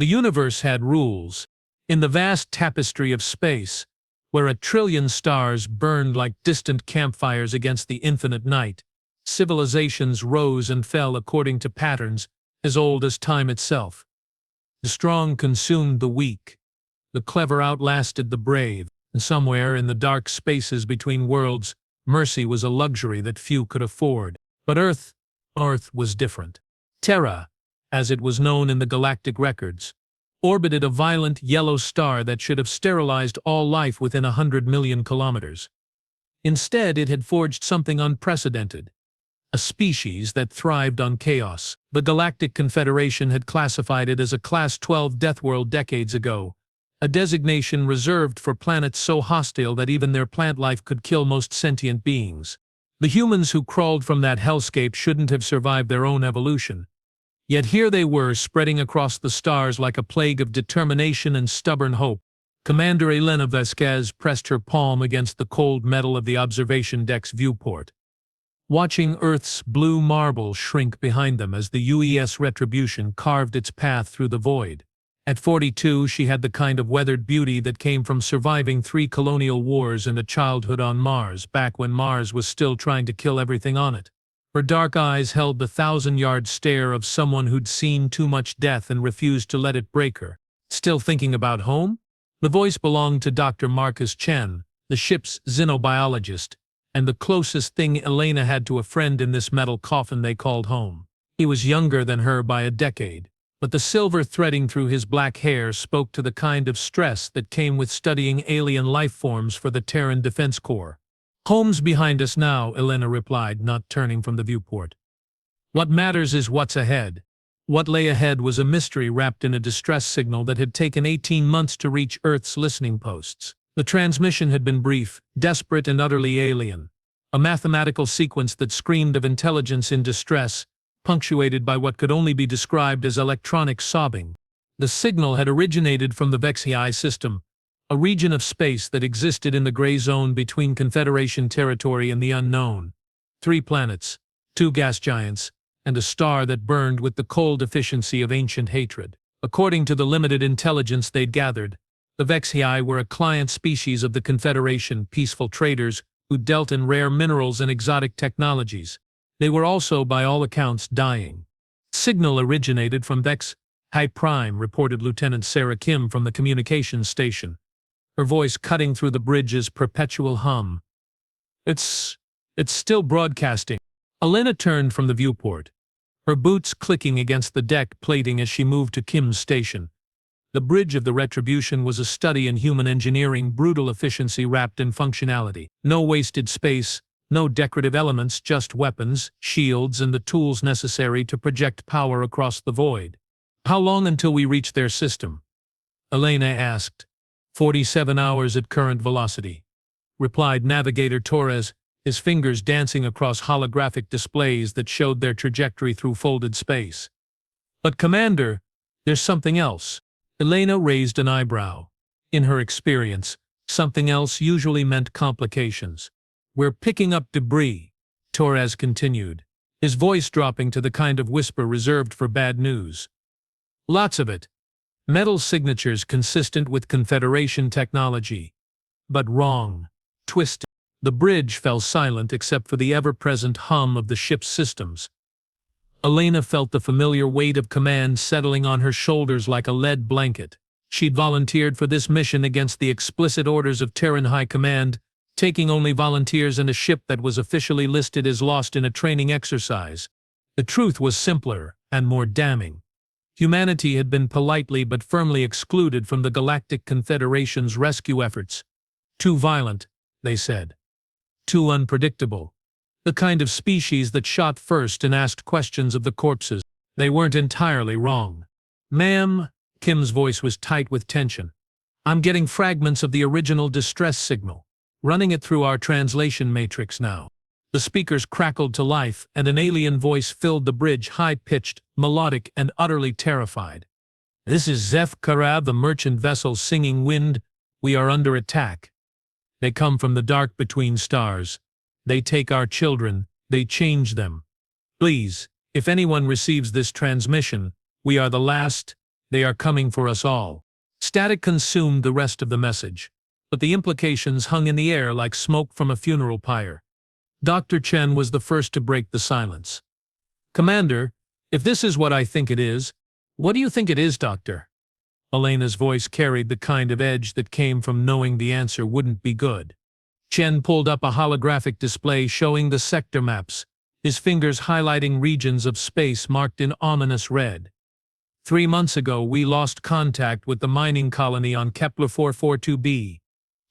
The universe had rules. In the vast tapestry of space, where 1 trillion stars burned like distant campfires against the infinite night, civilizations rose and fell according to patterns as old as time itself. The strong consumed the weak, the clever outlasted the brave, and somewhere in the dark spaces between worlds, mercy was a luxury that few could afford. But Earth was different. Terra, as it was known in the galactic records, orbited a violent yellow star that should have sterilized all life within 100 million kilometers. Instead, it had forged something unprecedented, a species that thrived on chaos. The Galactic Confederation had classified it as a Class 12 death world decades ago, a designation reserved for planets so hostile that even their plant life could kill most sentient beings. The humans who crawled from that hellscape shouldn't have survived their own evolution. Yet here they were, spreading across the stars like a plague of determination and stubborn hope. Commander Elena Vasquez pressed her palm against the cold metal of the observation deck's viewport, watching Earth's blue marble shrink behind them as the UES Retribution carved its path through the void. At 42, she had the kind of weathered beauty that came from surviving 3 colonial wars and a childhood on Mars, back when Mars was still trying to kill everything on it. Her dark eyes held the 1,000-yard stare of someone who'd seen too much death and refused to let it break her. Still thinking about home? The voice belonged to Dr. Marcus Chen, the ship's xenobiologist, and the closest thing Elena had to a friend in this metal coffin they called home. He was younger than her by a decade, but the silver threading through his black hair spoke to the kind of stress that came with studying alien life forms for the Terran Defense Corps. "Home's behind us now," Elena replied, not turning from the viewport. "What matters is what's ahead." What lay ahead was a mystery wrapped in a distress signal that had taken 18 months to reach Earth's listening posts. The transmission had been brief, desperate, and utterly alien. A mathematical sequence that screamed of intelligence in distress, punctuated by what could only be described as electronic sobbing. The signal had originated from the HFY system, a region of space that existed in the gray zone between Confederation territory and the unknown. 3 planets, 2 gas giants, and a star that burned with the cold efficiency of ancient hatred. According to the limited intelligence they'd gathered, the HFY were a client species of the Confederation, peaceful traders who dealt in rare minerals and exotic technologies. They were also, by all accounts, dying. Signal originated from HFY Prime, reported Lieutenant Sarah Kim from the communications station, her voice cutting through the bridge's perpetual hum. It's still broadcasting." Elena turned from the viewport, her boots clicking against the deck plating as she moved to Kim's station. The bridge of the Retribution was a study in human engineering, brutal efficiency wrapped in functionality. No wasted space, no decorative elements, just weapons, shields, and the tools necessary to project power across the void. "How long until we reach their system?" Elena asked. 47 hours at current velocity," replied Navigator Torres, his fingers dancing across holographic displays that showed their trajectory through folded space. "But Commander, there's something else." Elena raised an eyebrow. In her experience, something else usually meant complications. "We're picking up debris," Torres continued, his voice dropping to the kind of whisper reserved for bad news. "Lots of it. Metal signatures consistent with Confederation technology. But wrong. Twisted." The bridge fell silent except for the ever-present hum of the ship's systems. Elena felt the familiar weight of command settling on her shoulders like a lead blanket. She'd volunteered for this mission against the explicit orders of Terran High Command, taking only volunteers in a ship that was officially listed as lost in a training exercise. The truth was simpler and more damning. Humanity had been politely but firmly excluded from the Galactic Confederation's rescue efforts. Too violent, they said. Too unpredictable. The kind of species that shot first and asked questions of the corpses. They weren't entirely wrong. "Ma'am," Kim's voice was tight with tension, "I'm getting fragments of the original distress signal, running it through our translation matrix now." The speakers crackled to life, and an alien voice filled the bridge, high-pitched, melodic, and utterly terrified. "This is Zeph Karab, the merchant vessel Singing Wind. We are under attack. They come from the dark between stars. They take our children, they change them. Please, if anyone receives this transmission, we are the last. They are coming for us all. Static consumed the rest of the message, but the implications hung in the air like smoke from a funeral pyre. Dr. Chen was the first to break the silence. Commander, if this is what I think it is, what do you think it is, Doctor? Elena's voice carried the kind of edge that came from knowing the answer wouldn't be good. Chen pulled up a holographic display showing the sector maps, his fingers highlighting regions of space marked in ominous red. 3 months ago, we lost contact with the mining colony on Kepler 442b.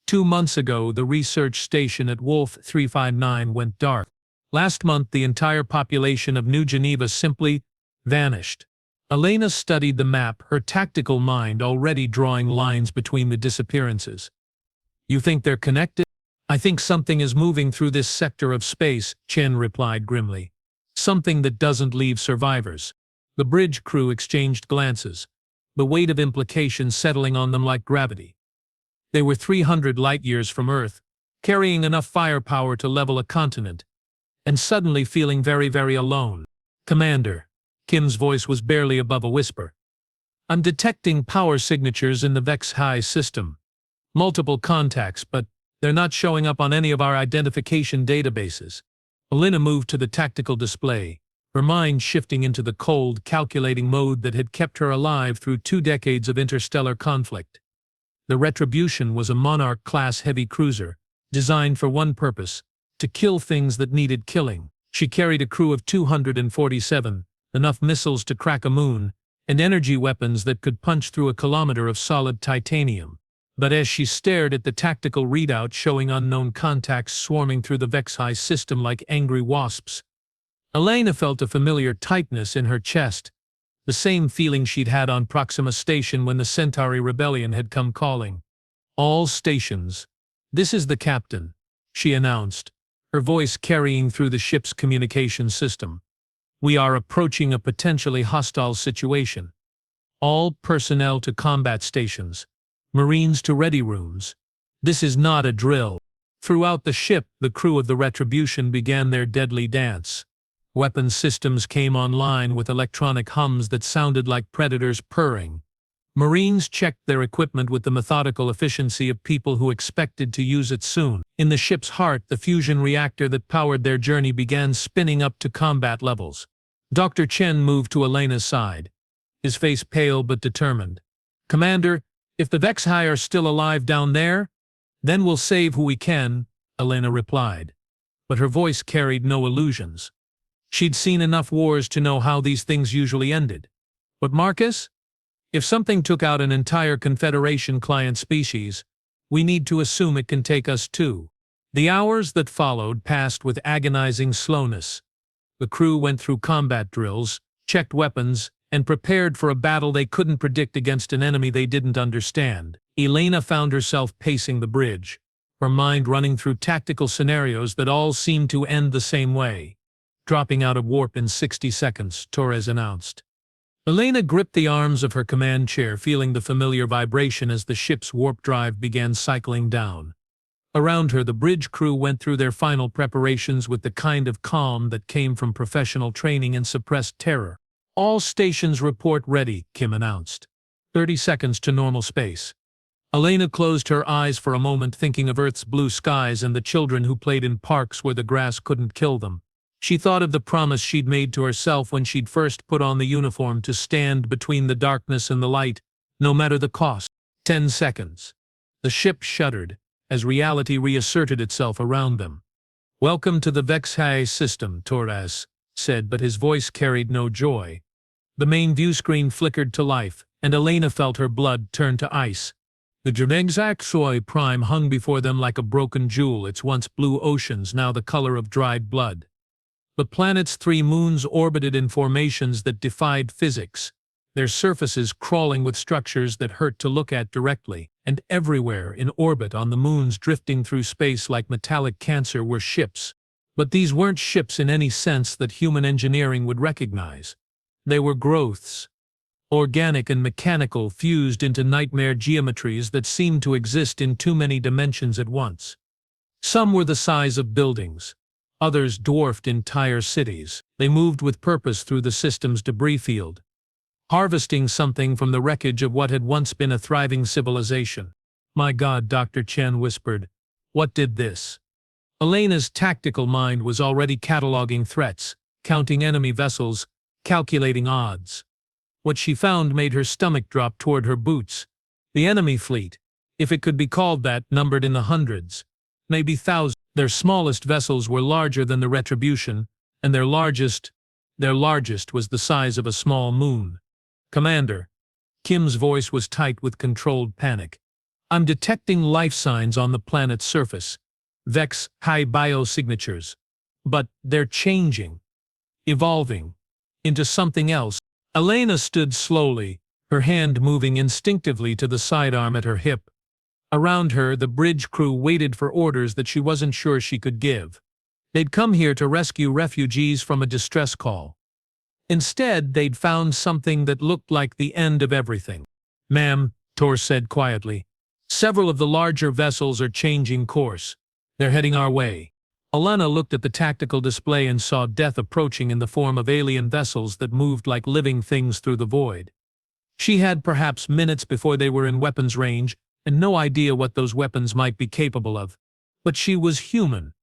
2 months ago, the research station at Wolf 359 went dark. Last month, the entire population of New Geneva simply vanished. Elena studied the map, her tactical mind already drawing lines between the disappearances. You think they're connected? I think something is moving through this sector of space, Chen replied grimly. Something that doesn't leave survivors. The bridge crew exchanged glances, the weight of implications settling on them like gravity. They were 300 light-years from Earth, carrying enough firepower to level a continent, and suddenly feeling very, very alone. Commander, Kim's voice was barely above a whisper. I'm detecting power signatures in the HFY system. Multiple contacts, but they're not showing up on any of our identification databases. Elena moved to the tactical display, her mind shifting into the cold, calculating mode that had kept her alive through 2 decades of interstellar conflict. The Retribution was a Monarch-class heavy cruiser, designed for one purpose: to kill things that needed killing. She carried a crew of 247, enough missiles to crack a moon, and energy weapons that could punch through a kilometer of solid titanium. But as she stared at the tactical readout showing unknown contacts swarming through the HFY system like angry wasps, Elena felt a familiar tightness in her chest, the same feeling she'd had on Proxima Station when the Centauri Rebellion had come calling. All stations. This is the captain, she announced, her voice carrying through the ship's communication system. We are approaching a potentially hostile situation. All personnel to combat stations. Marines to ready rooms. This is not a drill. Throughout the ship, the crew of the Retribution began their deadly dance. Weapon systems came online with electronic hums that sounded like predators purring. Marines checked their equipment with the methodical efficiency of people who expected to use it soon. In the ship's heart, the fusion reactor that powered their journey began spinning up to combat levels. Dr. Chen moved to Elena's side, his face pale but determined. Commander, if the HFY are still alive down there, then we'll save who we can, Elena replied. But her voice carried no illusions. She'd seen enough wars to know how these things usually ended. But Marcus? If something took out an entire Confederation client species, we need to assume it can take us too. The hours that followed passed with agonizing slowness. The crew went through combat drills, checked weapons, and prepared for a battle they couldn't predict against an enemy they didn't understand. Elena found herself pacing the bridge, her mind running through tactical scenarios that all seemed to end the same way. Dropping out of warp in 60 seconds, Torres announced. Elena gripped the arms of her command chair, feeling the familiar vibration as the ship's warp drive began cycling down. Around her, the bridge crew went through their final preparations with the kind of calm that came from professional training and suppressed terror. All stations report ready, Kim announced. 30 seconds to normal space. Elena closed her eyes for a moment, thinking of Earth's blue skies and the children who played in parks where the grass couldn't kill them. She thought of the promise she'd made to herself when she'd first put on the uniform to stand between the darkness and the light, no matter the cost. 10 seconds. The ship shuddered as reality reasserted itself around them. Welcome to the HFY system, Torres said, but his voice carried no joy. The main view screen flickered to life, and Elena felt her blood turn to ice. The HFY Prime hung before them like a broken jewel, its once blue oceans now the color of dried blood. The planet's 3 moons orbited in formations that defied physics, their surfaces crawling with structures that hurt to look at directly, and everywhere in orbit on the moons drifting through space like metallic cancer were ships. But these weren't ships in any sense that human engineering would recognize. They were growths, organic and mechanical, fused into nightmare geometries that seemed to exist in too many dimensions at once. Some were the size of buildings. Others dwarfed entire cities. They moved with purpose through the system's debris field. harvesting something from the wreckage of what had once been a thriving civilization. "My God," Dr. Chen whispered. "What did this?" Elena's tactical mind was already cataloging threats, counting enemy vessels, calculating odds. What she found made her stomach drop toward her boots. The enemy fleet, if it could be called that, numbered in the hundreds, maybe thousands. Their smallest vessels were larger than the Retribution, and their largest was the size of a small moon. "Commander," Kim's voice was tight with controlled panic, "I'm detecting life signs on the planet's surface. Vex high biosignatures. But they're changing, evolving, into something else." Elena stood slowly, her hand moving instinctively to the sidearm at her hip. Around her, the bridge crew waited for orders that she wasn't sure she could give. They'd come here to rescue refugees from a distress call. Instead, they'd found something that looked like the end of everything. "Ma'am," Tor said quietly, "several of the larger vessels are changing course. They're heading our way." Elena looked at the tactical display and saw death approaching in the form of alien vessels that moved like living things through the void. She had perhaps minutes before they were in weapons range, and no idea what those weapons might be capable of. But she was human,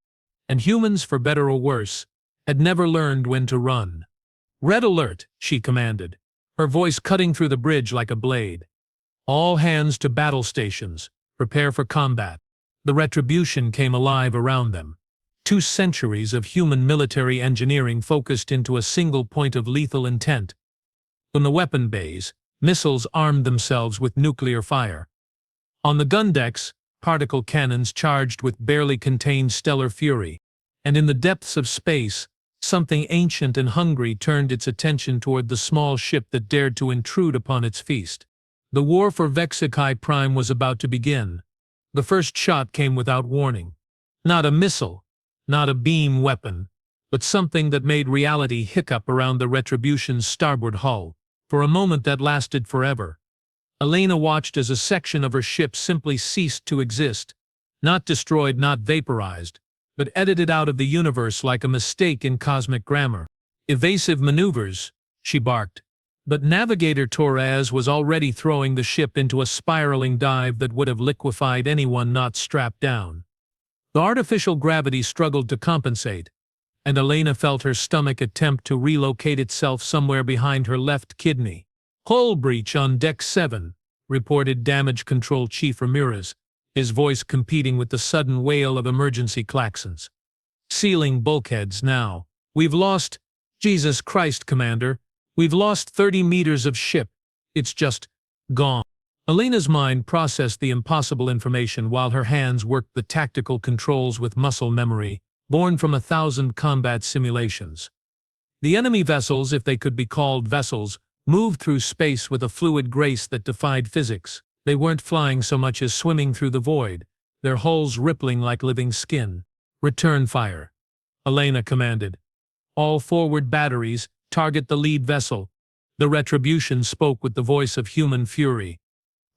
and humans, for better or worse, had never learned when to run. "Red alert," she commanded, her voice cutting through the bridge like a blade. "All hands to battle stations. Prepare for combat." The Retribution came alive around them. 2 centuries of human military engineering focused into a single point of lethal intent. From the weapon bays, missiles armed themselves with nuclear fire. On the gun decks, particle cannons charged with barely contained stellar fury. And in the depths of space, something ancient and hungry turned its attention toward the small ship that dared to intrude upon its feast. The war for Vexicai Prime was about to begin. The first shot came without warning. Not a missile, not a beam weapon, but something that made reality hiccup around the Retribution's starboard hull. For a moment that lasted forever. Elena watched as a section of her ship simply ceased to exist, not destroyed, not vaporized, but edited out of the universe like a mistake in cosmic grammar. "Evasive maneuvers," she barked. But Navigator Torres was already throwing the ship into a spiraling dive that would have liquefied anyone not strapped down. The artificial gravity struggled to compensate, and Elena felt her stomach attempt to relocate itself somewhere behind her left kidney. "Hull breach on Deck 7, reported Damage Control Chief Ramirez, his voice competing with the sudden wail of emergency klaxons. "Sealing bulkheads now. We've lost—" "Jesus Christ, Commander. We've lost 30 meters of ship. It's just gone." Elena's mind processed the impossible information while her hands worked the tactical controls with muscle memory, born from 1,000 combat simulations. The enemy vessels, if they could be called vessels, moved through space with a fluid grace that defied physics. They weren't flying so much as swimming through the void, their hulls rippling like living skin. "Return fire," Elena commanded. "All forward batteries, target the lead vessel." The Retribution spoke with the voice of human fury.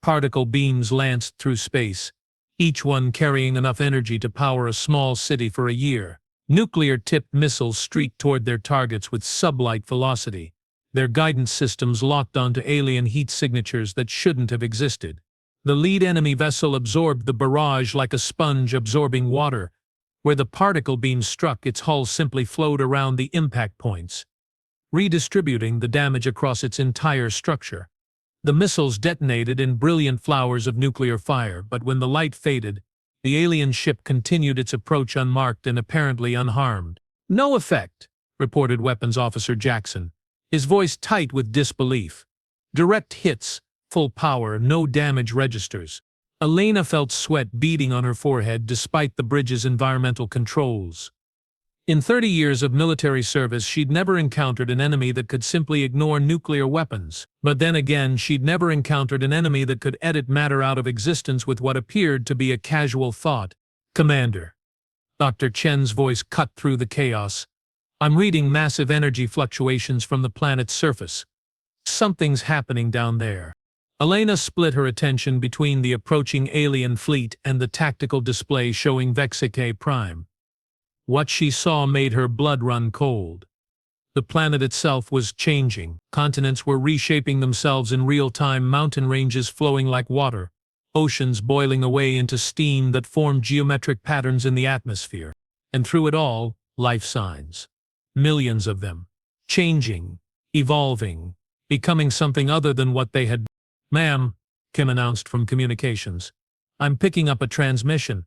Particle beams lanced through space, each one carrying enough energy to power a small city for a year. Nuclear-tipped missiles streaked toward their targets with sublight velocity, their guidance systems locked onto alien heat signatures that shouldn't have existed. The lead enemy vessel absorbed the barrage like a sponge absorbing water. Where the particle beam struck, its hull simply flowed around the impact points, redistributing the damage across its entire structure. The missiles detonated in brilliant flowers of nuclear fire, but when the light faded, the alien ship continued its approach unmarked and apparently unharmed. "No effect," reported Weapons Officer Jackson, his voice tight with disbelief. "Direct hits, full power, no damage registers." Elena felt sweat beading on her forehead despite the bridge's environmental controls. In 30 years of military service, she'd never encountered an enemy that could simply ignore nuclear weapons. But then again, she'd never encountered an enemy that could edit matter out of existence with what appeared to be a casual thought. "Commander." Dr. Chen's voice cut through the chaos. "I'm reading massive energy fluctuations from the planet's surface. Something's happening down there." Elena split her attention between the approaching alien fleet and the tactical display showing Vexicai Prime. What she saw made her blood run cold. The planet itself was changing. Continents were reshaping themselves in real time, mountain ranges flowing like water, oceans boiling away into steam that formed geometric patterns in the atmosphere. And through it all, life signs. Millions of them. Changing, evolving, becoming something other than what they had. "Ma'am," Kim announced from communications. "I'm picking up a transmission.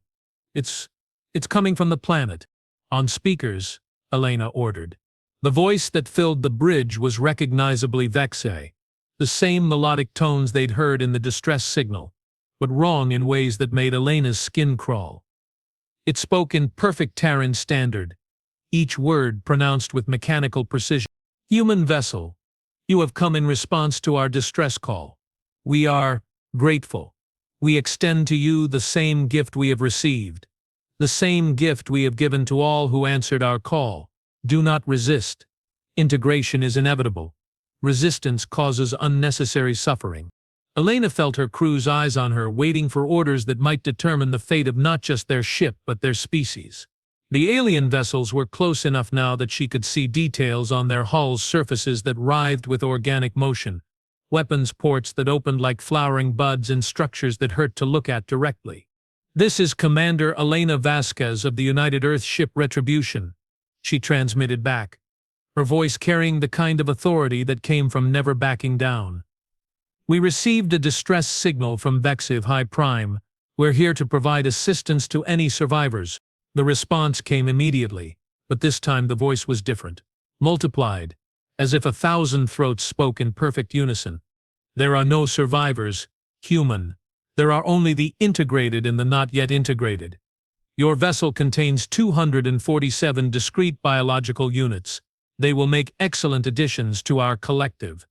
It's coming from the planet." On speakers, Elena ordered. The voice that filled the bridge was recognizably Vexay, the same melodic tones they'd heard in the distress signal, but wrong in ways that made Elena's skin crawl. It spoke in perfect Terran standard, each word pronounced with mechanical precision. "Human vessel, you have come in response to our distress call. We are grateful. We extend to you the same gift we have received, the same gift we have given to all who answered our call. Do not resist. Integration is inevitable. Resistance causes unnecessary suffering." Elena felt her crew's eyes on her, waiting for orders that might determine the fate of not just their ship but their species. The alien vessels were close enough now that she could see details on their hulls, surfaces that writhed with organic motion, weapons ports that opened like flowering buds, and structures that hurt to look at directly. "This is Commander Elena Vasquez of the United Earth Ship Retribution," she transmitted back, her voice carrying the kind of authority that came from never backing down. "We received a distress signal from Vexiv High Prime. We're here to provide assistance to any survivors." The response came immediately, but this time the voice was different, multiplied, as if 1,000 throats spoke in perfect unison. "There are no survivors, human. There are only the integrated and the not yet integrated. Your vessel contains 247 discrete biological units. They will make excellent additions to our collective.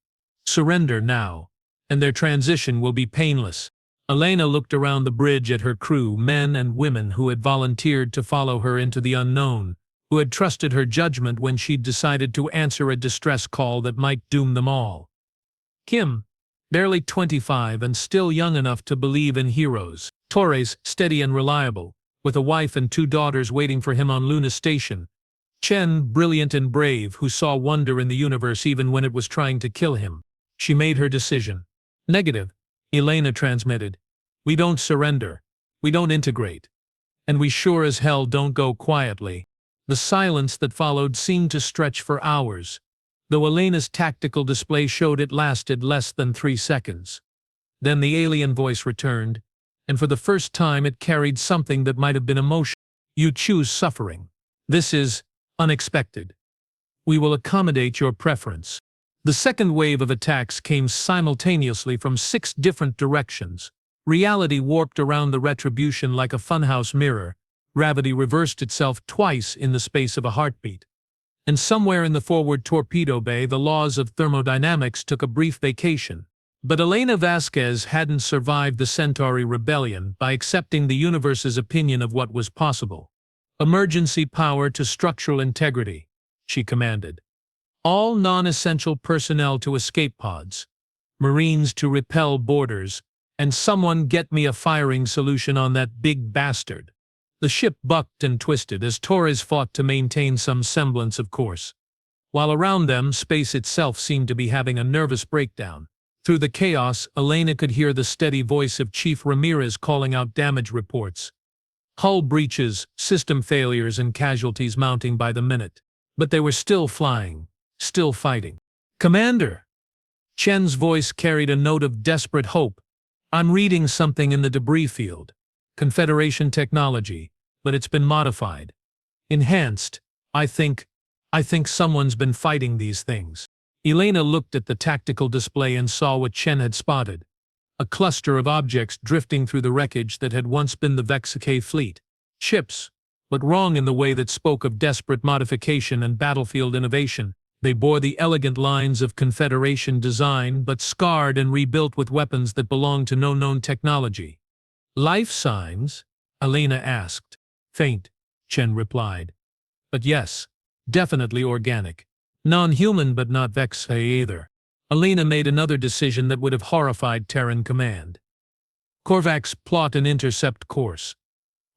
Surrender now, and their transition will be painless." Elena looked around the bridge at her crew, men and women who had volunteered to follow her into the unknown, who had trusted her judgment when she'd decided to answer a distress call that might doom them all. Kim, barely 25 and still young enough to believe in heroes. Torres, steady and reliable, with a wife and 2 daughters waiting for him on Luna Station. Chen, brilliant and brave, who saw wonder in the universe even when it was trying to kill him. She made her decision. "Negative," Elena transmitted. "We don't surrender. We don't integrate. And we sure as hell don't go quietly." The silence that followed seemed to stretch for hours, though Elena's tactical display showed it lasted less than 3 seconds. Then the alien voice returned, and for the first time it carried something that might have been emotion. "You choose suffering. This is unexpected. We will accommodate your preference." The second wave of attacks came simultaneously from 6 different directions. Reality warped around the Retribution like a funhouse mirror. Gravity reversed itself twice in the space of a heartbeat. And somewhere in the forward torpedo bay, the laws of thermodynamics took a brief vacation. But Elena Vasquez hadn't survived the Centauri rebellion by accepting the universe's opinion of what was possible. "Emergency power to structural integrity," she commanded. "All non-essential personnel to escape pods. Marines to repel borders. And someone get me a firing solution on that big bastard." The ship bucked and twisted as Torres fought to maintain some semblance of course, while around them space itself seemed to be having a nervous breakdown. Through the chaos, Elena could hear the steady voice of Chief Ramirez calling out damage reports. Hull breaches, system failures, and casualties mounting by the minute. But they were still flying, still fighting. "Commander!" Chen's voice carried a note of desperate hope. "I'm reading something in the debris field. Confederation technology, but it's been modified. Enhanced. I think someone's been fighting these things." Elena looked at the tactical display and saw what Chen had spotted. A cluster of objects drifting through the wreckage that had once been the Vexake fleet. Ships, but wrong in the way that spoke of desperate modification and battlefield innovation. They bore the elegant lines of Confederation design, but scarred and rebuilt with weapons that belonged to no known technology. "Life signs?" Elena asked. "Faint," Chen replied. "But yes, definitely organic. Non-human but not Vexay either." Elena made another decision that would have horrified Terran Command. "Korvax, plot an intercept course.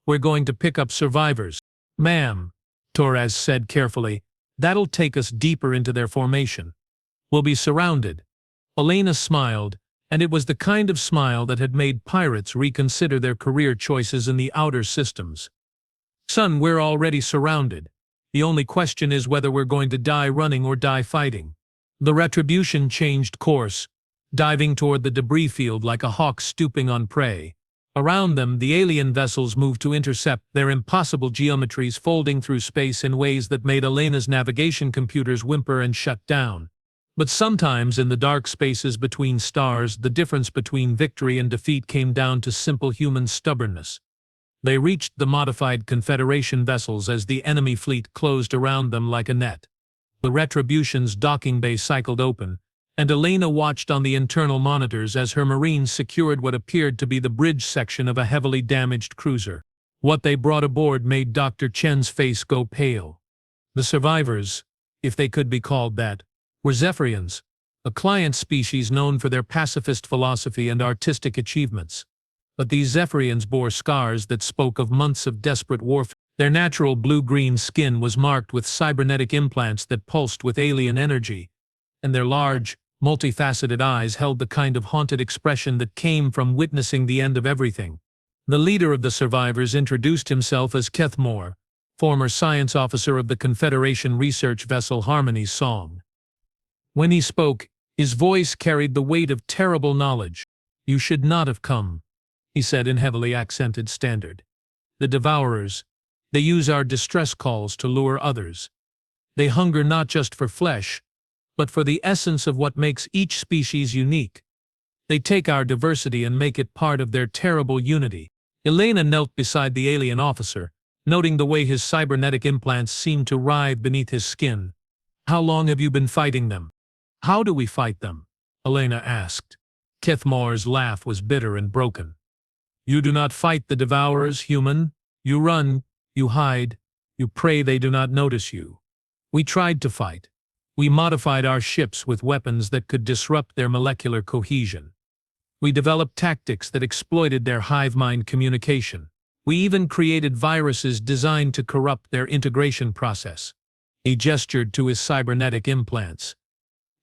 We're going to pick up survivors." "Ma'am," Torres said carefully, That'll take us deeper into their formation. We'll be surrounded." Elena smiled, and it was the kind of smile that had made pirates reconsider their career choices in the outer systems. "Son, we're already surrounded. The only question is whether we're going to die running or die fighting." The Retribution changed course, diving toward the debris field like a hawk stooping on prey. Around them, the alien vessels moved to intercept, their impossible geometries folding through space in ways that made Elena's navigation computers whimper and shut down. But sometimes, in the dark spaces between stars, the difference between victory and defeat came down to simple human stubbornness. They reached the modified Confederation vessels as the enemy fleet closed around them like a net. The Retribution's docking bay cycled open, and Elena watched on the internal monitors as her Marines secured what appeared to be the bridge section of a heavily damaged cruiser. What they brought aboard made Dr. Chen's face go pale. The survivors, if they could be called that, were Zephyrians, a client species known for their pacifist philosophy and artistic achievements. But these Zephyrians bore scars that spoke of months of desperate warfare. Their natural blue-green skin was marked with cybernetic implants that pulsed with alien energy, and their large, multifaceted eyes held the kind of haunted expression that came from witnessing the end of everything. The leader of the survivors introduced himself as Kethmore, former science officer of the Confederation research vessel Harmony's Song. When he spoke, his voice carried the weight of terrible knowledge. "You should not have come," he said in heavily accented standard. "The Devourers, they use our distress calls to lure others. They hunger not just for flesh, but for the essence of what makes each species unique. They take our diversity and make it part of their terrible unity." Elena knelt beside the alien officer, noting the way his cybernetic implants seemed to writhe beneath his skin. "How long have you been fighting them?" "How do we fight them?" Elena asked. Kethmore's laugh was bitter and broken. "You do not fight the Devourers, human. You run, you hide, you pray they do not notice you. We tried to fight. We modified our ships with weapons that could disrupt their molecular cohesion. We developed tactics that exploited their hive mind communication. We even created viruses designed to corrupt their integration process." He gestured to his cybernetic implants.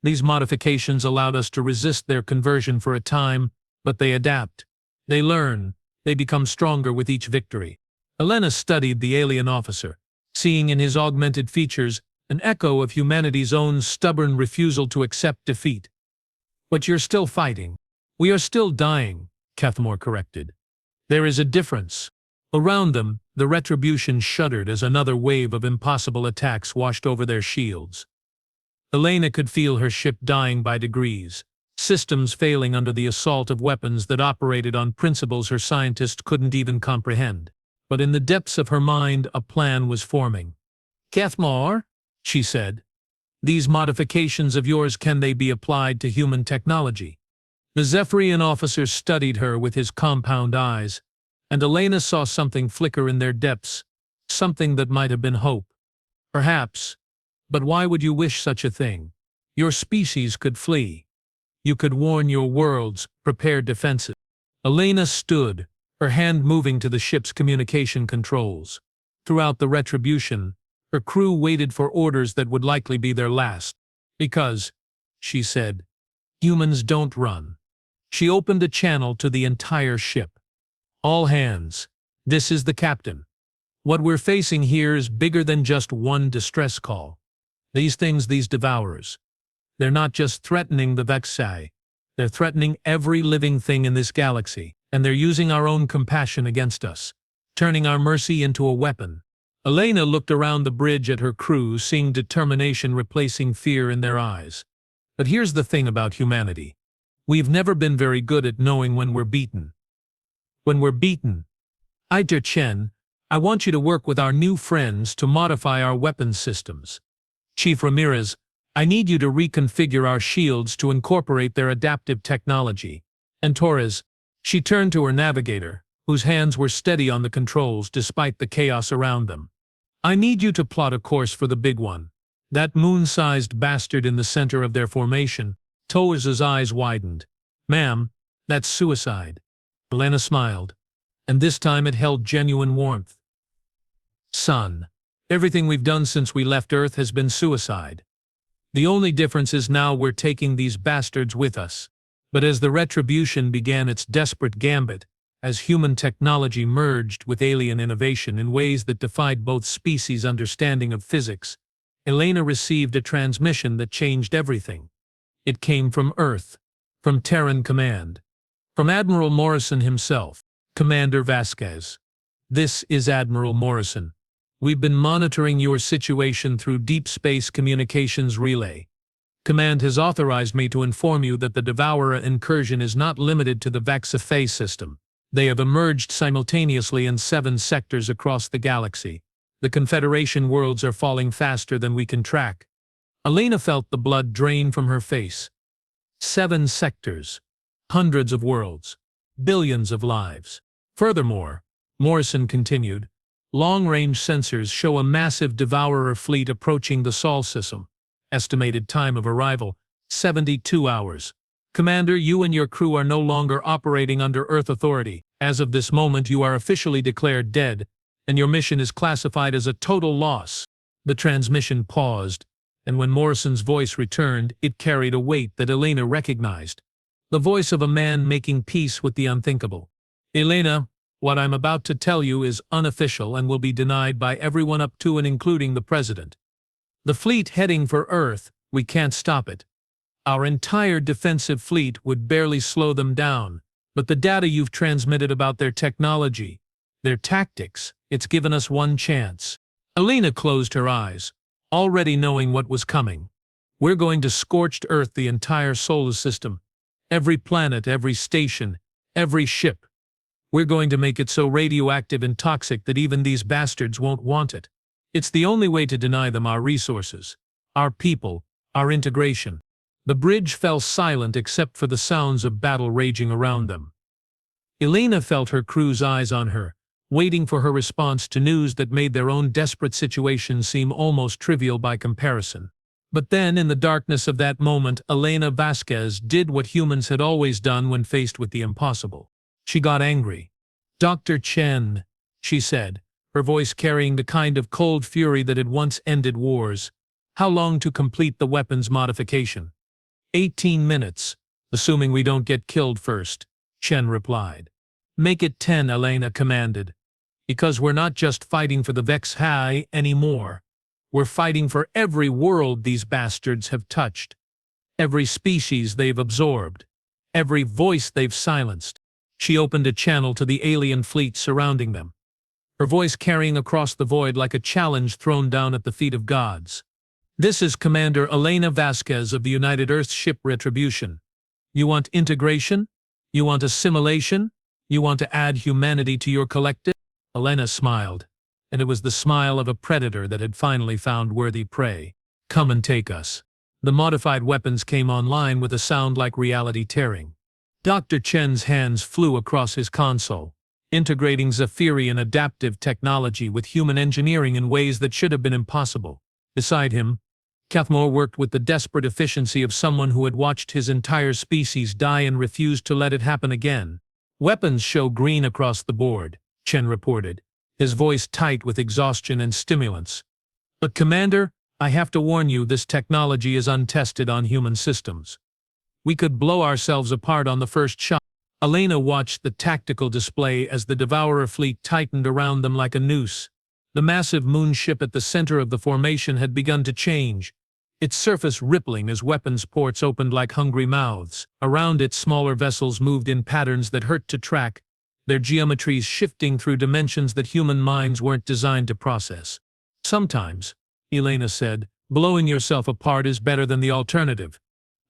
"These modifications allowed us to resist their conversion for a time, but they adapt. They learn. They become stronger with each victory." Elena studied the alien officer, seeing in his augmented features an echo of humanity's own stubborn refusal to accept defeat. "But you're still fighting." "We are still dying," Kethmore corrected. "There is a difference." Around them, the Retribution shuddered as another wave of impossible attacks washed over their shields. Elena could feel her ship dying by degrees, systems failing under the assault of weapons that operated on principles her scientists couldn't even comprehend. But in the depths of her mind, a plan was forming. "Kethmore," she said, "these modifications of yours, can they be applied to human technology?" The Zephyrian officer studied her with his compound eyes, and Elena saw something flicker in their depths, something that might have been hope. "Perhaps. But why would you wish such a thing? Your species could flee. You could warn your worlds, prepare defenses." Elena stood, her hand moving to the ship's communication controls. Throughout the Retribution, her crew waited for orders that would likely be their last. "Because," she said, "humans don't run." She opened a channel to the entire ship. "All hands. This is the captain. What we're facing here is bigger than just one distress call. These things, these Devourers, they're not just threatening the Vexai. They're threatening every living thing in this galaxy, and they're using our own compassion against us, turning our mercy into a weapon." Elena looked around the bridge at her crew, seeing determination replacing fear in their eyes. "But here's the thing about humanity. We've never been very good at knowing when we're beaten. When we're beaten, Dr. Chen, I want you to work with our new friends to modify our weapons systems. Chief Ramirez, I need you to reconfigure our shields to incorporate their adaptive technology. And Torres," she turned to her navigator, whose hands were steady on the controls despite the chaos around them. "I need you to plot a course for the big one. That moon-sized bastard in the center of their formation." Torres's eyes widened. "Ma'am, that's suicide." Elena smiled, and this time it held genuine warmth. "Son, Everything we've done since we left Earth has been suicide. The only difference is now we're taking these bastards with us. But as the Retribution began its desperate gambit, as human technology merged with alien innovation in ways that defied both species' understanding of physics, Elena received a transmission that changed everything. It came from Earth, from Terran Command, from Admiral Morrison himself. Commander Vasquez. This is Admiral Morrison. We've been monitoring your situation through Deep Space Communications Relay. Command has authorized me to inform you that the Devourer incursion is not limited to the HFY system. They have emerged simultaneously in 7 sectors across the galaxy. The Confederation worlds are falling faster than we can track. Elena felt the blood drain from her face. 7 sectors. Hundreds of worlds. Billions of lives. Furthermore, Morrison continued, long-range sensors show a massive Devourer fleet approaching the Sol system. Estimated time of arrival, 72 hours. Commander, you and your crew are no longer operating under Earth authority. As of this moment, you are officially declared dead, and your mission is classified as a total loss. The transmission paused, and when Morrison's voice returned, it carried a weight that Elena recognized. The voice of a man making peace with the unthinkable. Elena, what I'm about to tell you is unofficial and will be denied by everyone up to and including the President. The fleet heading for Earth, we can't stop it. Our entire defensive fleet would barely slow them down, but the data you've transmitted about their technology, their tactics, it's given us one chance. Elena closed her eyes, already knowing what was coming. We're going to scorched Earth the entire solar system. Every planet, every station, every ship. We're going to make it so radioactive and toxic that even these bastards won't want it. It's the only way to deny them our resources, our people, our integration. The bridge fell silent except for the sounds of battle raging around them. Elena felt her crew's eyes on her, waiting for her response to news that made their own desperate situation seem almost trivial by comparison. But then, in the darkness of that moment, Elena Vasquez did what humans had always done when faced with the impossible. She got angry. "Dr. Chen," she said, her voice carrying the kind of cold fury that had once ended wars. "How long to complete the weapons modification?" 18 minutes, assuming we don't get killed first, Chen replied. "Make it 10, Elena commanded. Because we're not just fighting for the HFY anymore. We're fighting for every world these bastards have touched. Every species they've absorbed. Every voice they've silenced." She opened a channel to the alien fleet surrounding them, her voice carrying across the void like a challenge thrown down at the feet of gods. "This is Commander Elena Vasquez of the United Earth Ship Retribution. You want integration? You want assimilation? You want to add humanity to your collective?" Elena smiled, and it was the smile of a predator that had finally found worthy prey. "Come and take us." The modified weapons came online with a sound like reality tearing. Dr. Chen's hands flew across his console, integrating Zephyrian adaptive technology with human engineering in ways that should have been impossible. Beside him, Cathmore worked with the desperate efficiency of someone who had watched his entire species die and refused to let it happen again. "Weapons show green across the board," Chen reported, his voice tight with exhaustion and stimulants. "But Commander, I have to warn you, this technology is untested on human systems. We could blow ourselves apart on the first shot." Elena watched the tactical display as the Devourer fleet tightened around them like a noose. The massive moonship at the center of the formation had begun to change, its surface rippling as weapons ports opened like hungry mouths. Around it, smaller vessels moved in patterns that hurt to track, their geometries shifting through dimensions that human minds weren't designed to process. "Sometimes," Elena said, "blowing yourself apart is better than the alternative."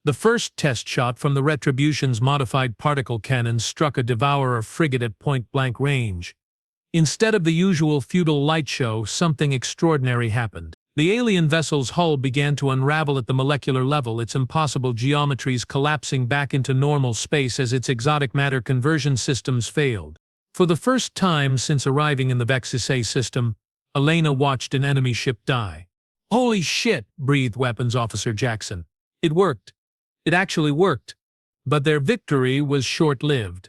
The first test shot from the Retribution's modified particle cannon struck a Devourer frigate at point-blank range. Instead of the usual futile light show, something extraordinary happened. The alien vessel's hull began to unravel at the molecular level, its impossible geometries collapsing back into normal space as its exotic matter conversion systems failed. For the first time since arriving in the HFY system, Elena watched an enemy ship die. "Holy shit," breathed Weapons Officer Jackson. "It worked. It actually worked." But their victory was short-lived.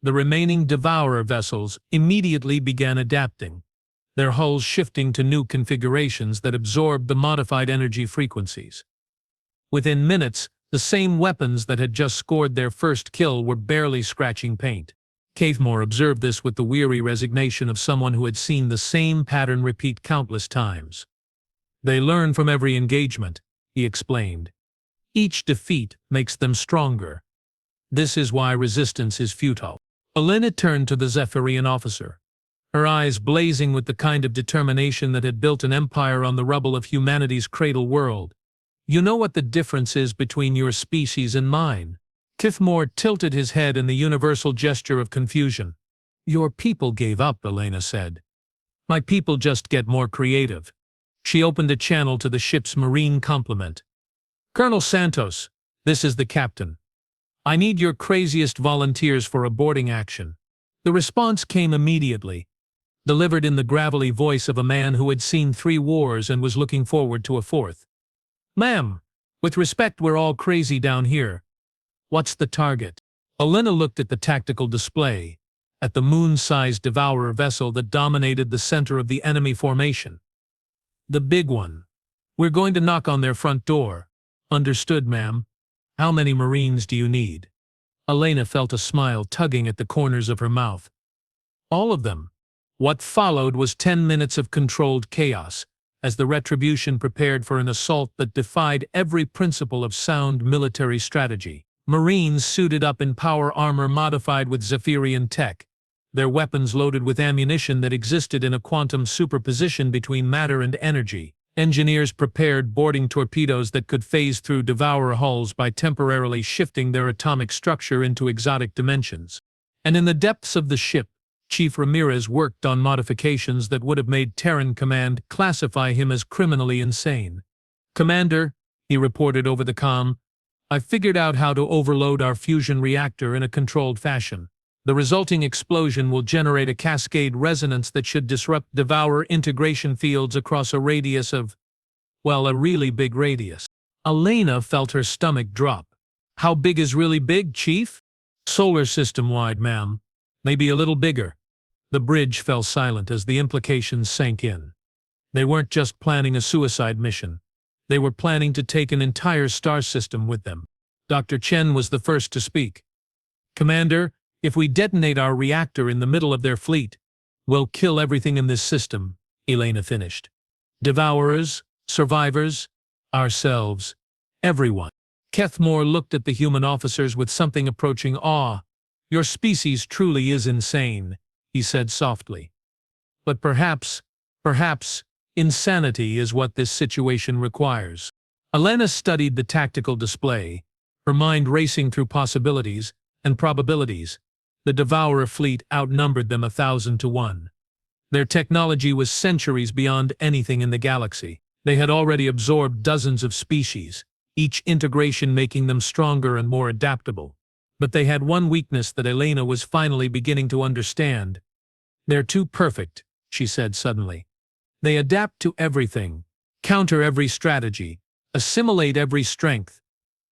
The remaining Devourer vessels immediately began adapting. their hulls shifting to new configurations that absorbed the modified energy frequencies. Within minutes, the same weapons that had just scored their first kill were barely scratching paint. Caithmore observed this with the weary resignation of someone who had seen the same pattern repeat countless times. They learn from every engagement, he explained. Each defeat makes them stronger. This is why resistance is futile. Elena turned to the Zephyrian officer, her eyes blazing with the kind of determination that had built an empire on the rubble of humanity's cradle world. You know what the difference is between your species and mine? Caithmore tilted his head in the universal gesture of confusion. Your people gave up, Elena said. My people just get more creative. She opened a channel to the ship's marine complement. Colonel Santos, this is the captain. I need your craziest volunteers for a boarding action. The response came immediately, delivered in the gravelly voice of a man who had seen 3 wars and was looking forward to a 4th. Ma'am, with respect, we're all crazy down here. What's the target? Elena looked at the tactical display, at the moon-sized Devourer vessel that dominated the center of the enemy formation. The big one. We're going to knock on their front door. Understood, ma'am. How many Marines do you need? Elena felt a smile tugging at the corners of her mouth. All of them. What followed was 10 minutes of controlled chaos, as the Retribution prepared for an assault that defied every principle of sound military strategy. Marines suited up in power armor modified with Zephyrian tech, their weapons loaded with ammunition that existed in a quantum superposition between matter and energy. Engineers prepared boarding torpedoes that could phase through Devourer hulls by temporarily shifting their atomic structure into exotic dimensions. And in the depths of the ship, Chief Ramirez worked on modifications that would have made Terran Command classify him as criminally insane. Commander, he reported over the comm, I figured out how to overload our fusion reactor in a controlled fashion. The resulting explosion will generate a cascade resonance that should disrupt Devourer integration fields across a radius of, well, a really big radius. Elena felt her stomach drop. How big is really big, Chief? Solar system-wide, ma'am. Maybe a little bigger. The bridge fell silent as the implications sank in. They weren't just planning a suicide mission. They were planning to take an entire star system with them. Dr. Chen was the first to speak. Commander, if we detonate our reactor in the middle of their fleet, we'll kill everything in this system, Elena finished. Devourers, survivors, ourselves, everyone. Caithmore looked at the human officers with something approaching awe. Your species truly is insane, he said softly. But perhaps, insanity is what this situation requires. Elena studied the tactical display, her mind racing through possibilities and probabilities. The Devourer fleet outnumbered them 1,000 to 1. Their technology was centuries beyond anything in the galaxy. They had already absorbed dozens of species, each integration making them stronger and more adaptable. But they had one weakness that Elena was finally beginning to understand. They're too perfect, she said suddenly. They adapt to everything, counter every strategy, assimilate every strength.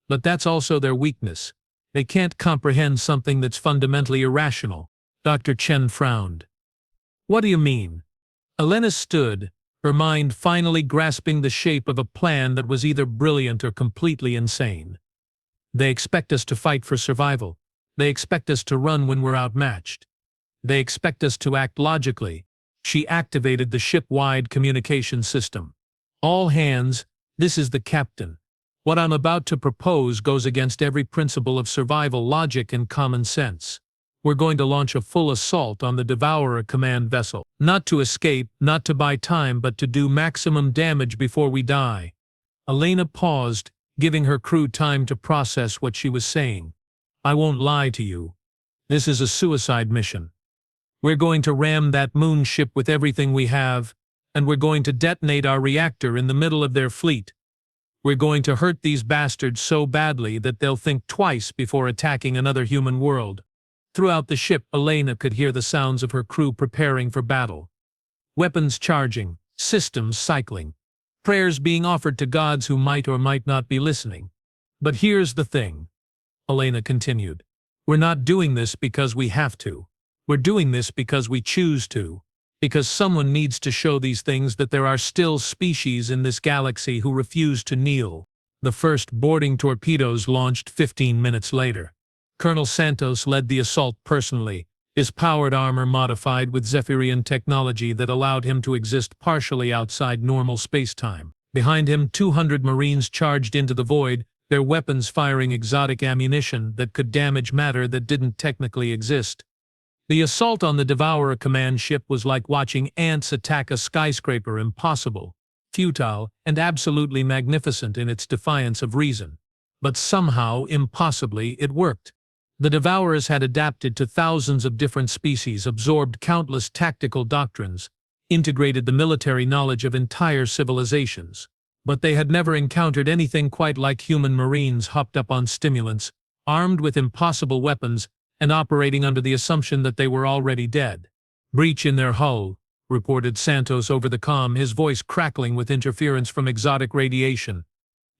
But that's also their weakness. They can't comprehend something that's fundamentally irrational. Dr. Chen frowned. What do you mean? Elena stood, her mind finally grasping the shape of a plan that was either brilliant or completely insane. They expect us to fight for survival. They expect us to run when we're outmatched. They expect us to act logically. She activated the ship-wide communication system. All hands, this is the captain. What I'm about to propose goes against every principle of survival logic and common sense. We're going to launch a full assault on the Devourer command vessel. Not to escape, not to buy time, but to do maximum damage before we die. Elena paused, giving her crew time to process what she was saying. I won't lie to you. This is a suicide mission. We're going to ram that moon ship with everything we have, and we're going to detonate our reactor in the middle of their fleet. We're going to hurt these bastards so badly that they'll think twice before attacking another human world. Throughout the ship, Elena could hear the sounds of her crew preparing for battle. Weapons charging, systems cycling, prayers being offered to gods who might or might not be listening. But here's the thing, Elena continued. We're not doing this because we have to. We're doing this because we choose to. Because someone needs to show these things that there are still species in this galaxy who refuse to kneel. The first boarding torpedoes launched 15 minutes later. Colonel Santos led the assault personally, his powered armor modified with Zephyrian technology that allowed him to exist partially outside normal spacetime. Behind him, 200 Marines charged into the void, their weapons firing exotic ammunition that could damage matter that didn't technically exist. The assault on the Devourer command ship was like watching ants attack a skyscraper, impossible, futile, and absolutely magnificent in its defiance of reason. But somehow, impossibly, it worked. The Devourers had adapted to thousands of different species, absorbed countless tactical doctrines, integrated the military knowledge of entire civilizations. But they had never encountered anything quite like human Marines hopped up on stimulants, armed with impossible weapons, and operating under the assumption that they were already dead. "Breach in their hull," reported Santos over the comm, his voice crackling with interference from exotic radiation.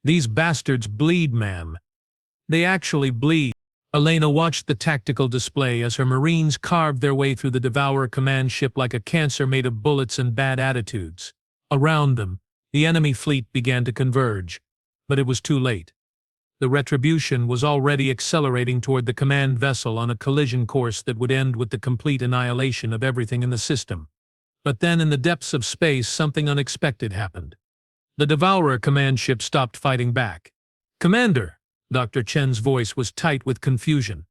"These bastards bleed, ma'am. They actually bleed." Elena watched the tactical display as her Marines carved their way through the Devourer command ship like a cancer made of bullets and bad attitudes. Around them, the enemy fleet began to converge, but it was too late. The Retribution was already accelerating toward the command vessel on a collision course that would end with the complete annihilation of everything in the system. But then, in the depths of space, something unexpected happened. The Devourer command ship stopped fighting back. "Commander," Dr. Chen's voice was tight with confusion.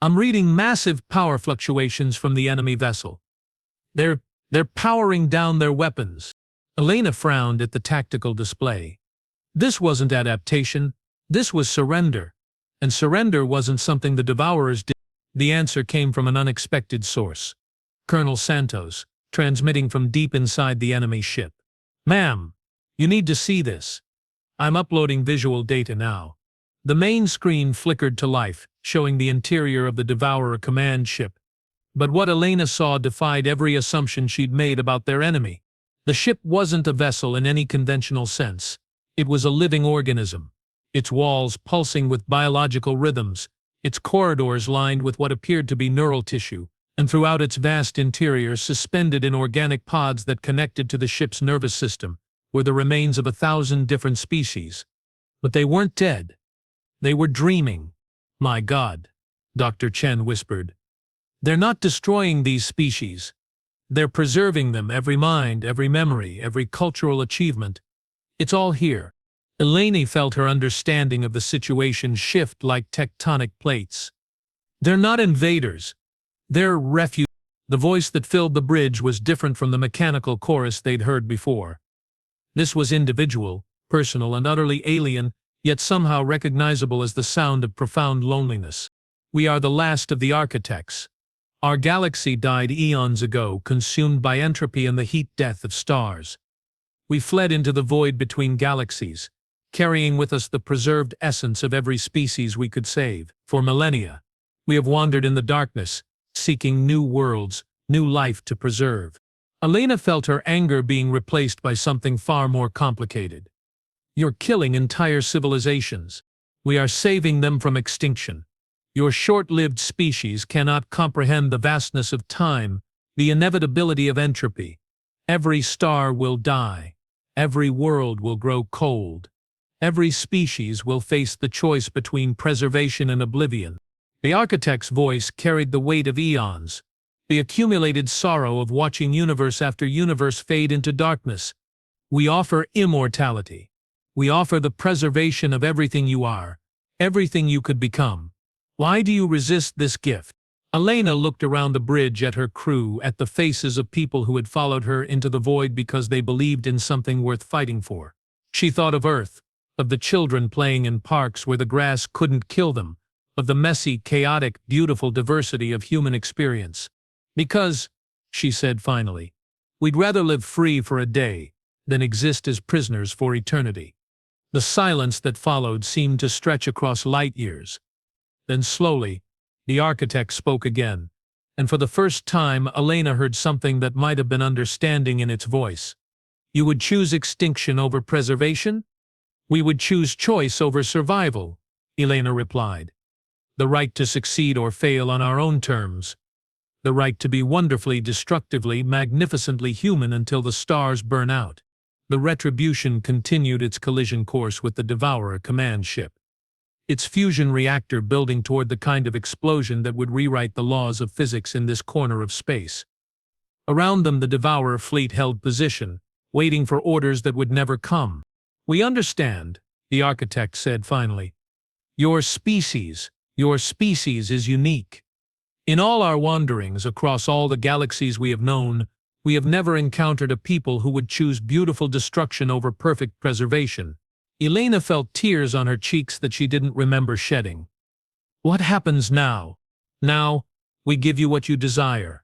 "I'm reading massive power fluctuations from the enemy vessel. They're powering down their weapons." Elena frowned at the tactical display. This wasn't adaptation. This was surrender. And surrender wasn't something the Devourers did. The answer came from an unexpected source. Colonel Santos, transmitting from deep inside the enemy ship. "Ma'am, you need to see this. I'm uploading visual data now." The main screen flickered to life, showing the interior of the Devourer command ship. But what Elena saw defied every assumption she'd made about their enemy. The ship wasn't a vessel in any conventional sense. It was a living organism. Its walls pulsing with biological rhythms, its corridors lined with what appeared to be neural tissue, and throughout its vast interior, suspended in organic pods that connected to the ship's nervous system, were the remains of 1,000 different species. But they weren't dead. They were dreaming. "My God," Dr. Chen whispered. "They're not destroying these species. They're preserving them, every mind, every memory, every cultural achievement. It's all here." Eleni felt her understanding of the situation shift like tectonic plates. "They're not invaders. They're refugees." The voice that filled the bridge was different from the mechanical chorus they'd heard before. This was individual, personal, and utterly alien, yet somehow recognizable as the sound of profound loneliness. "We are the last of the architects. Our galaxy died eons ago, consumed by entropy and the heat death of stars. We fled into the void between galaxies, carrying with us the preserved essence of every species we could save. For millennia, we have wandered in the darkness, seeking new worlds, new life to preserve." Elena felt her anger being replaced by something far more complicated. "You're killing entire civilizations. We are saving them from extinction. Your short-lived species cannot comprehend the vastness of time, the inevitability of entropy. Every star will die. Every world will grow cold. Every species will face the choice between preservation and oblivion." The architect's voice carried the weight of eons, the accumulated sorrow of watching universe after universe fade into darkness. "We offer immortality. We offer the preservation of everything you are, everything you could become. Why do you resist this gift?" Elena looked around the bridge at her crew, at the faces of people who had followed her into the void because they believed in something worth fighting for. She thought of Earth, of the children playing in parks where the grass couldn't kill them, of the messy, chaotic, beautiful diversity of human experience. "Because," she said finally, "we'd rather live free for a day than exist as prisoners for eternity." The silence that followed seemed to stretch across light years. Then slowly, the architect spoke again, and for the first time Elena heard something that might have been understanding in its voice. "You would choose extinction over preservation?" "We would choose choice over survival," Elena replied. "The right to succeed or fail on our own terms. the right to be wonderfully, destructively, magnificently human until the stars burn out. The Retribution continued its collision course with the Devourer command ship, its fusion reactor building toward the kind of explosion that would rewrite the laws of physics in this corner of space. Around them, the Devourer fleet held position, waiting for orders that would never come. "We understand," the architect said finally. Your species is unique. In all our wanderings across all the galaxies we have known, we have never encountered a people who would choose beautiful destruction over perfect preservation." Elena felt tears on her cheeks that she didn't remember shedding. "What happens now? Now, we give you what you desire.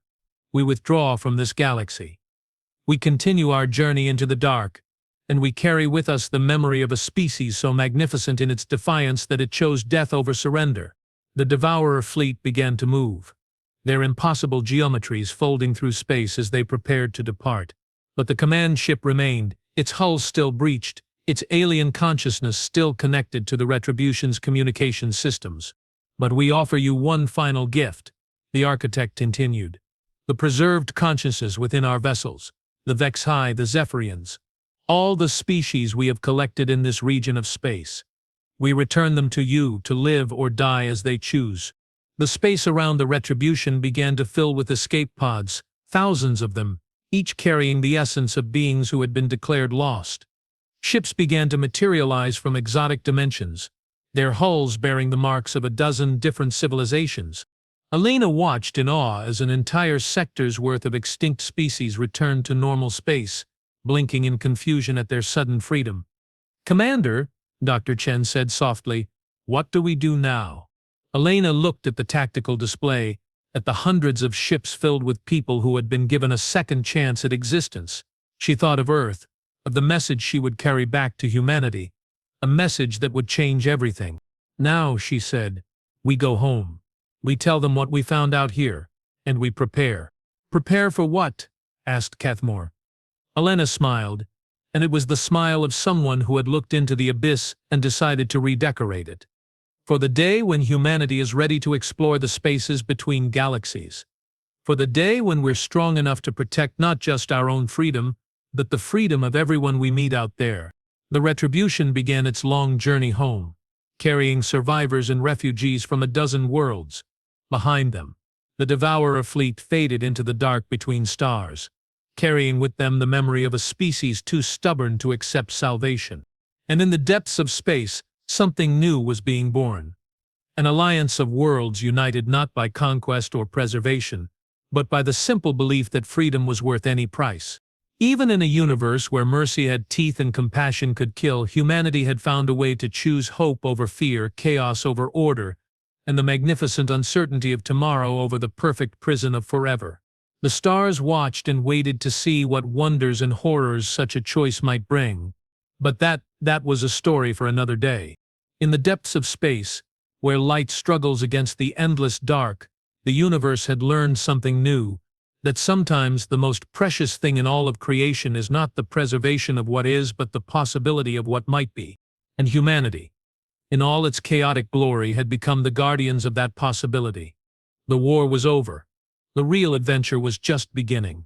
We withdraw from this galaxy. We continue our journey into the dark, and we carry with us the memory of a species so magnificent in its defiance that it chose death over surrender." The Devourer fleet began to move, their impossible geometries folding through space as they prepared to depart. But the command ship remained, its hull still breached, its alien consciousness still connected to the Retribution's communication systems. "But we offer you one final gift," the architect continued. "The preserved consciousness within our vessels, the Vexi, the Zephyrians, all the species we have collected in this region of space. We return them to you to live or die as they choose." The space around the Retribution began to fill with escape pods, thousands of them, each carrying the essence of beings who had been declared lost. Ships began to materialize from exotic dimensions, their hulls bearing the marks of a dozen different civilizations. Elena watched in awe as an entire sector's worth of extinct species returned to normal space, blinking in confusion at their sudden freedom. "Commander," Dr. Chen said softly, "what do we do now?" Elena looked at the tactical display, at the hundreds of ships filled with people who had been given a second chance at existence. She thought of Earth, of the message she would carry back to humanity, a message that would change everything. "Now," she said, "we go home. We tell them what we found out here, and we prepare." "Prepare for what?" asked Cathmore. Elena smiled, and it was the smile of someone who had looked into the abyss and decided to redecorate it. "For the day when humanity is ready to explore the spaces between galaxies. For the day when we're strong enough to protect not just our own freedom, but the freedom of everyone we meet out there." The Retribution began its long journey home, carrying survivors and refugees from a dozen worlds. Behind them, the Devourer fleet faded into the dark between stars, carrying with them the memory of a species too stubborn to accept salvation. And in the depths of space, something new was being born. An alliance of worlds united not by conquest or preservation, but by the simple belief that freedom was worth any price. Even in a universe where mercy had teeth and compassion could kill, humanity had found a way to choose hope over fear, chaos over order, and the magnificent uncertainty of tomorrow over the perfect prison of forever. The stars watched and waited to see what wonders and horrors such a choice might bring. But that was a story for another day. In the depths of space, where light struggles against the endless dark, the universe had learned something new, that sometimes the most precious thing in all of creation is not the preservation of what is, but the possibility of what might be. And humanity, in all its chaotic glory, had become the guardians of that possibility. The war was over. The real adventure was just beginning.